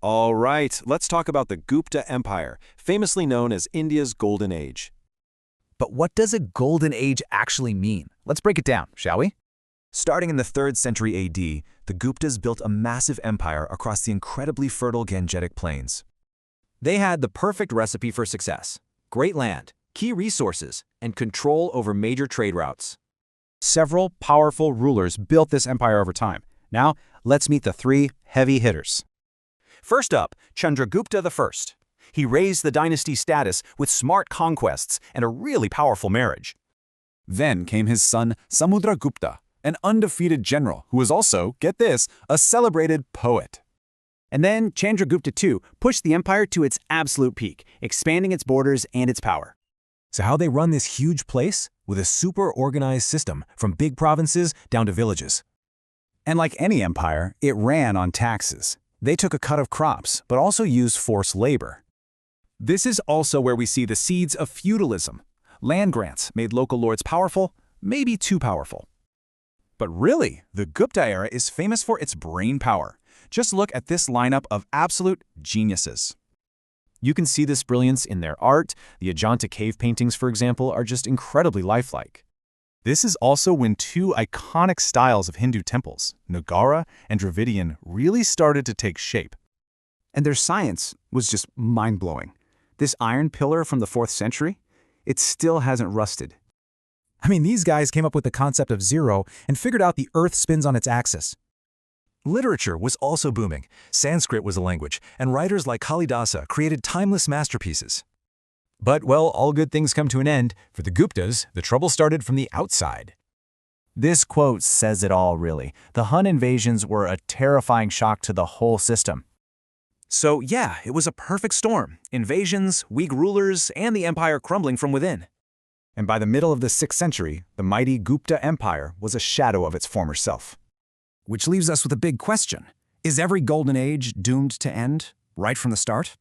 All right, let's talk about the Gupta Empire, famously known as India's Golden Age. But what does a golden age actually mean? Let's break it down, shall we? Starting in the 3rd century AD, the Guptas built a massive empire across the incredibly fertile Gangetic Plains. They had the perfect recipe for success: great land, key resources, and control over major trade routes. Several powerful rulers built this empire over time. Now, let's meet the 3 heavy hitters. First up, Chandragupta I. He raised the dynasty status with smart conquests and a really powerful marriage. Then came his son Samudragupta, an undefeated general who was also, get this, a celebrated poet. And then Chandragupta II pushed the empire to its absolute peak, expanding its borders and its power. So how they run this huge place? With a super organized system, from big provinces down to villages. And like any empire, it ran on taxes. They took a cut of crops, but also used forced labor. This is also where we see the seeds of feudalism. Land grants made local lords powerful, maybe too powerful. But really, the Gupta era is famous for its brain power. Just look at this lineup of absolute geniuses. You can see this brilliance in their art. The Ajanta cave paintings, for example, are just incredibly lifelike. This is also when 2 iconic styles of Hindu temples, Nagara and Dravidian, really started to take shape. And their science was just mind-blowing. This iron pillar from the 4th century, it still hasn't rusted. I mean, these guys came up with the concept of zero and figured out the Earth spins on its axis. Literature was also booming. Sanskrit was a language, and writers like Kalidasa created timeless masterpieces. But, well, all good things come to an end. For the Guptas, the trouble started from the outside. This quote says it all, really. The Hun invasions were a terrifying shock to the whole system. So yeah, it was a perfect storm. Invasions, weak rulers, and the empire crumbling from within. And by the middle of the 6th century, the mighty Gupta Empire was a shadow of its former self. Which leaves us with a big question. Is every golden age doomed to end right from the start?